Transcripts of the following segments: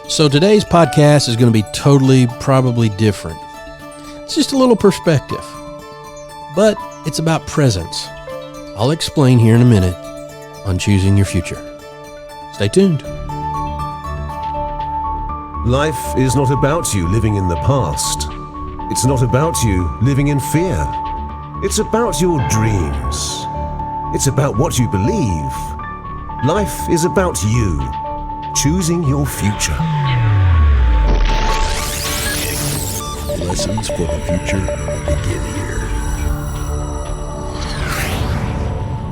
So today's podcast is going to be probably different. It's just a little perspective, but it's about presence. I'll explain here in a minute on Choosing Your Future. Stay tuned. Life is not about you living in the past. It's not about you living in fear. It's about your dreams. It's about what you believe. Life is about you choosing your future. Lessons for the future begin here.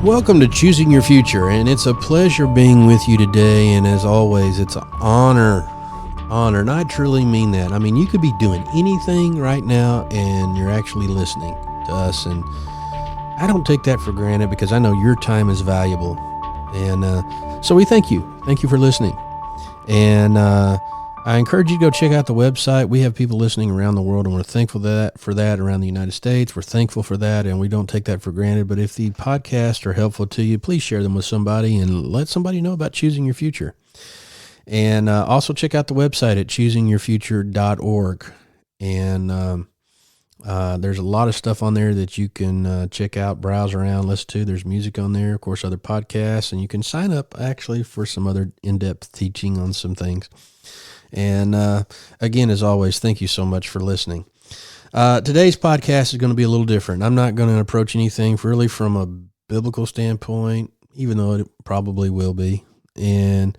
Welcome to Choosing Your Future, and it's a pleasure being with you today. And as always, it's an honor, and I truly mean that. I mean, you could be doing anything right now, and you're actually listening to us, and I don't take that for granted because I know your time is valuable, and so we thank you. Thank you for listening, and I encourage you to go check out the website. We have people listening around the world, and we're thankful for that around the United States. We're thankful for that, and we don't take that for granted. But if the podcasts are helpful to you, please share them with somebody and let somebody know about choosing your future. And also check out the website at choosingyourfuture.org. And there's a lot of stuff on there that you can check out, browse around, listen to. There's music on there, of course, other podcasts, and you can sign up actually for some other in-depth teaching on some things. And again, as always, thank you so much for listening. Today's podcast is going to be a little different. I'm not going to approach anything really from a biblical standpoint, even though it probably will be, and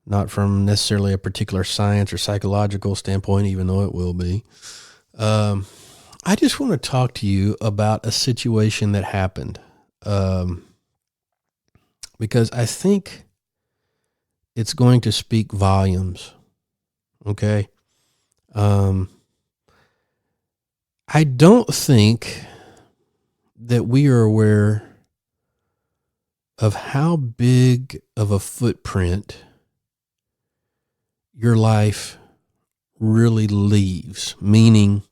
not from necessarily a particular science or psychological standpoint, even though it will be. I just want to talk to you about a situation that happened, because I think it's going to speak volumes. Okay. I don't think that we are aware of how big of a footprint your life really leaves. Meaning,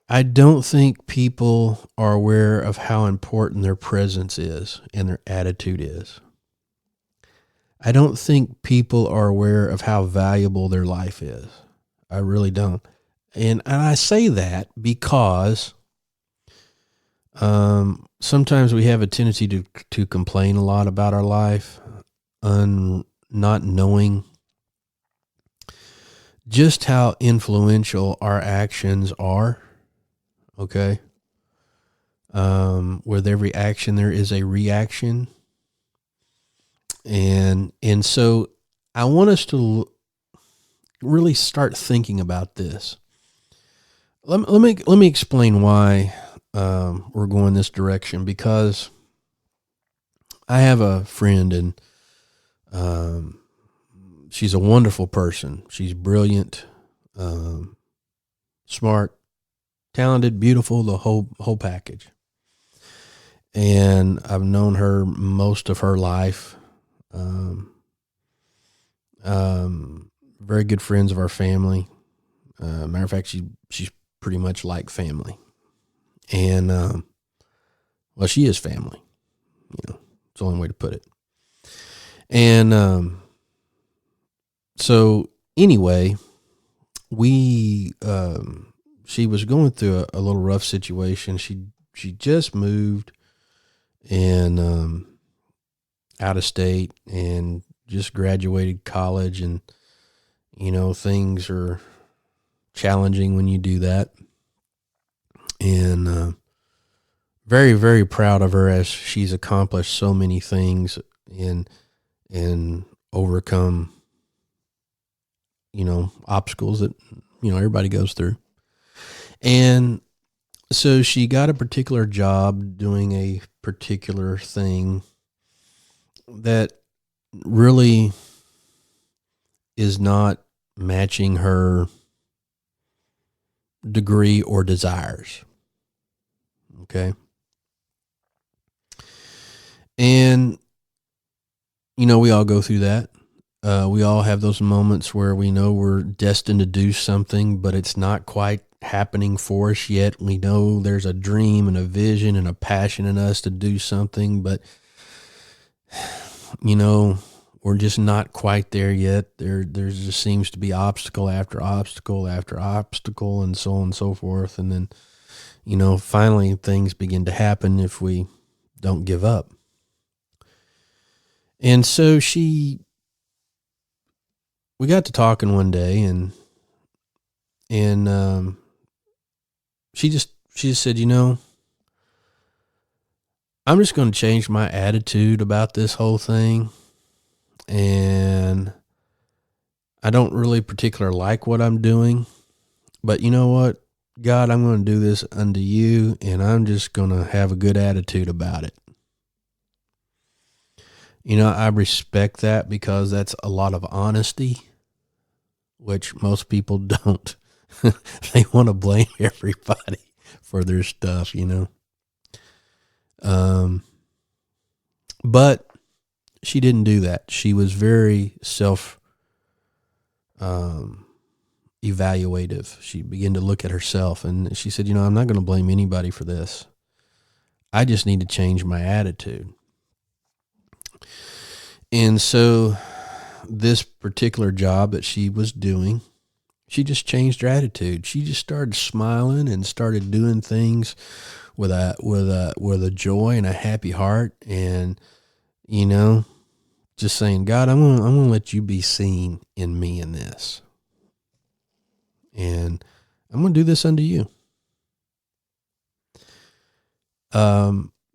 I don't think people are aware of how important their presence is and their attitude is. I don't think people are aware of how valuable their life is. I really don't. And I say that because sometimes we have a tendency to complain a lot about our life, not knowing just how influential our actions are. Okay. With every action, there is a reaction. And so I want us to really start thinking about this. Let me explain why we're going this direction, because I have a friend, and she's a wonderful person. She's brilliant, smart, talented, beautiful, the whole package. And I've known her most of her life. Very good friends of our family. Matter of fact, she's pretty much like family. And, well, she is family, it's the only way to put it. And, so anyway, she was going through a little rough situation. She just moved and, out of state, and just graduated college, and things are challenging when you do that. And very, very proud of her, as she's accomplished so many things and overcome obstacles that everybody goes through. And so she got a particular job doing a particular thing that really is not matching her degree or desires. Okay. And, we all go through that. We all have those moments where we know we're destined to do something, but it's not quite happening for us yet. We know there's a dream and a vision and a passion in us to do something, but, we're we're just not quite there yet. There just seems to be obstacle after obstacle after obstacle, and so on and so forth. And then, finally things begin to happen if we don't give up. And so we got to talking one day, and she just said, I'm just going to change my attitude about this whole thing. And I don't really particularly like what I'm doing, but you know what, God, I'm going to do this unto you, and I'm just going to have a good attitude about it. I respect that, because that's a lot of honesty, which most people don't. They want to blame everybody for their stuff, But she didn't do that. She was very evaluative. She began to look at herself, and she said, I'm not going to blame anybody for this. I just need to change my attitude. And so this particular job that she was doing, she just changed her attitude. She just started smiling and started doing things with a joy and a happy heart, and just saying, God, I'm gonna let you be seen in me in this, and I'm gonna do this unto you.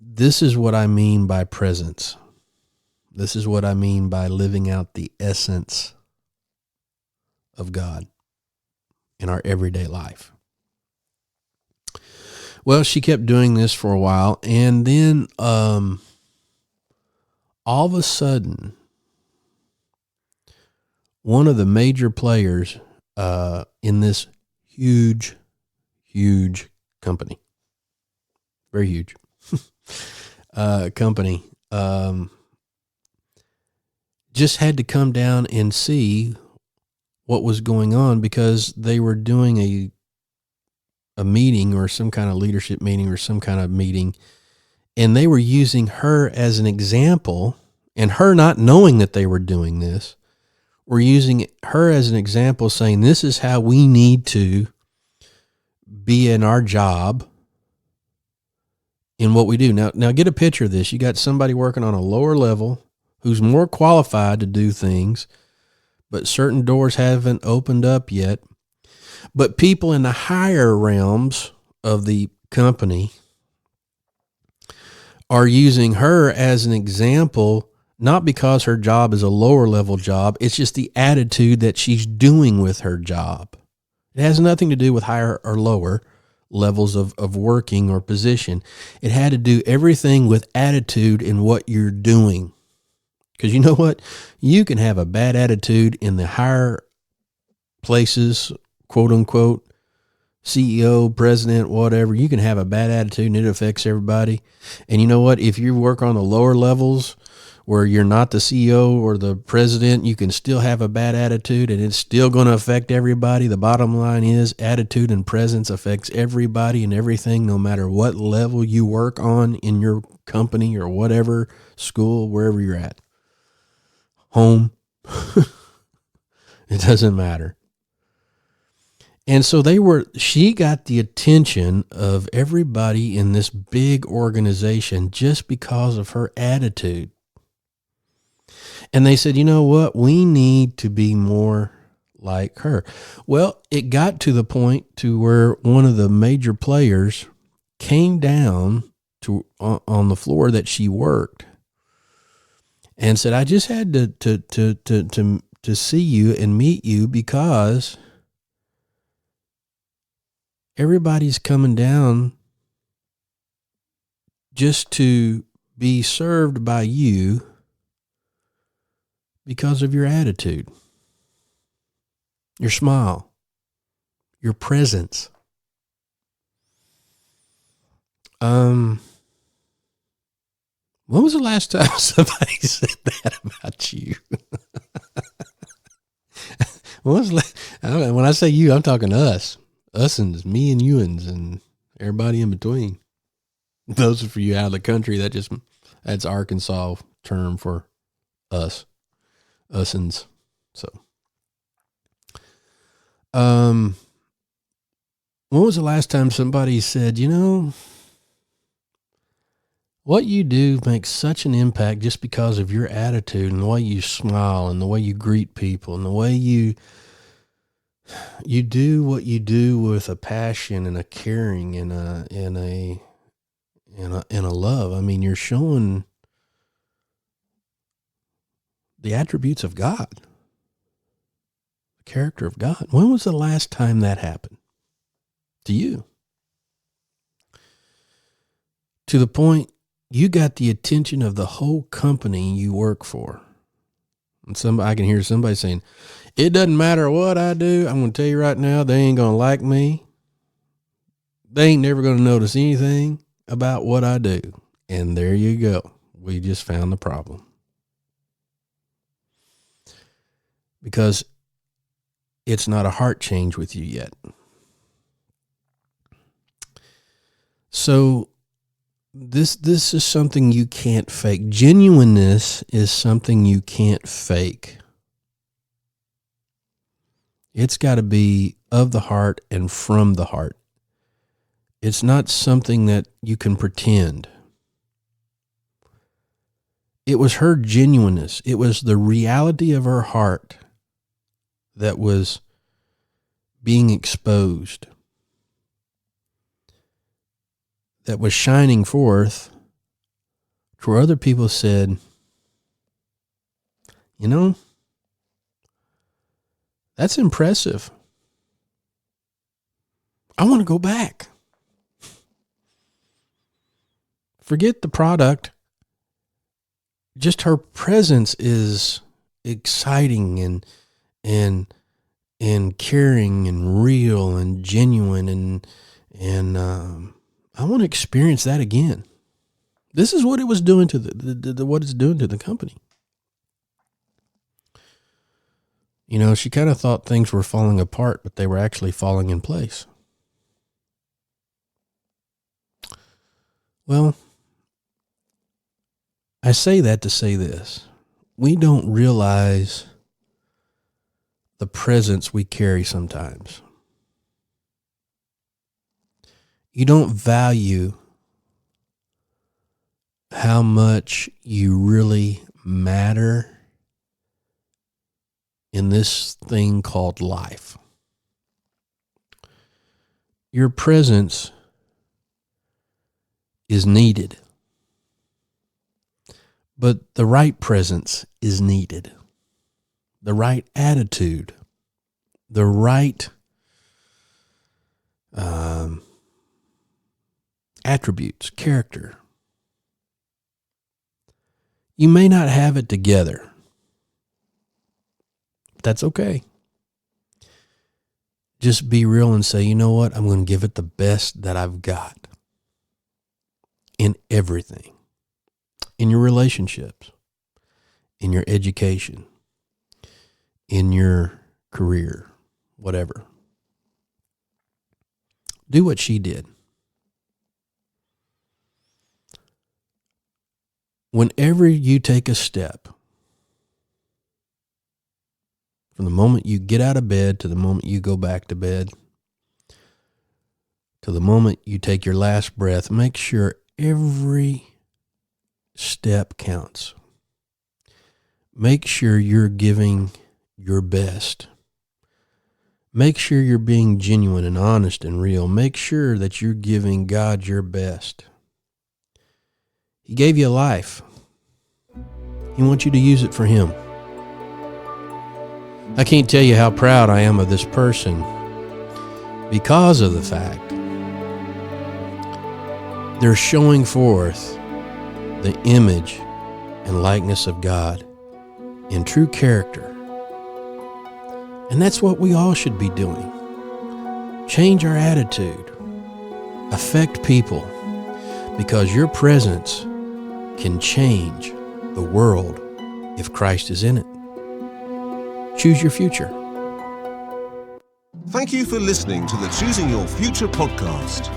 This is what I mean by presence. This is what I mean by living out the essence of God in our everyday life. Well, she kept doing this for a while, and then all of a sudden, one of the major players in this huge company, very huge company, just had to come down and see what was going on, because they were doing a meeting, or some kind of leadership meeting, or some kind of meeting, and they were using her as an example, and her not knowing that they were doing this, were using her as an example, saying, this is how we need to be in our job in what we do. Now get a picture of this. You got somebody working on a lower level who's more qualified to do things, but certain doors haven't opened up yet. But people in the higher realms of the company are using her as an example, not because her job is a lower level job. It's just the attitude that she's doing with her job. It has nothing to do with higher or lower levels of working or position. It had to do everything with attitude in what you're doing. Because you know what? You can have a bad attitude in the higher places, quote unquote, CEO, president, whatever. You can have a bad attitude and it affects everybody. And you know what? If you work on the lower levels where you're not the CEO or the president, you can still have a bad attitude and it's still going to affect everybody. The bottom line is attitude and presence affects everybody and everything, no matter what level you work on in your company or whatever, school, wherever you're at. Home. It doesn't matter. And so she got the attention of everybody in this big organization just because of her attitude. And they said, you know what? We need to be more like her. Well, it got to the point to where one of the major players came down on the floor that she worked and said, I just had to see you and meet you because everybody's coming down just to be served by you because of your attitude, your smile, your presence. When was the last time somebody said that about you? When I say you, I'm talking us. Us and me and you and everybody in between. Those are for you out of the country. That's Arkansas term for us. Usins. So, when was the last time somebody said, what you do makes such an impact just because of your attitude and the way you smile and the way you greet people and the way you do what you do with a passion and a caring and a love. I mean, you're showing the attributes of God, the character of God. When was the last time that happened to you? To the point you got the attention of the whole company you work for. And I can hear somebody saying, it doesn't matter what I do. I'm going to tell you right now, they ain't going to like me. They ain't never going to notice anything about what I do. And there you go. We just found the problem. Because it's not a heart change with you yet. So this is something you can't fake. Genuineness is something you can't fake. It's got to be of the heart and from the heart. It's not something that you can pretend. It was her genuineness. It was the reality of her heart that was being exposed, that was shining forth to where other people said, that's impressive. I want to go back. Forget the product. Just her presence is exciting and caring and real and genuine and I want to experience that again. This is what it was doing to what it's doing to the company. She kind of thought things were falling apart, but they were actually falling in place. Well, I say that to say this. We don't realize the presence we carry sometimes. You don't value how much you really matter in this thing called life. Your presence is needed, but the right presence is needed. The right attitude, the right attributes, character. You may not have it together. That's okay. Just be real and say, you know what? I'm going to give it the best that I've got in everything. In your relationships, in your education, in your career, whatever. Do what she did. Whenever you take a step, from the moment you get out of bed to the moment you go back to bed, to the moment you take your last breath, make sure every step counts. Make sure you're giving your best. Make sure you're being genuine and honest and real. Make sure that you're giving God your best. He gave you a life. He wants you to use it for Him. I can't tell you how proud I am of this person because of the fact they're showing forth the image and likeness of God in true character. And that's what we all should be doing. Change our attitude. Affect people, because your presence can change the world if Christ is in it. Choose your future. Thank you for listening to the Choosing Your Future podcast.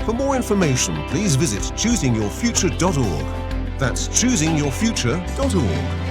For more information, please visit choosingyourfuture.org. That's choosingyourfuture.org.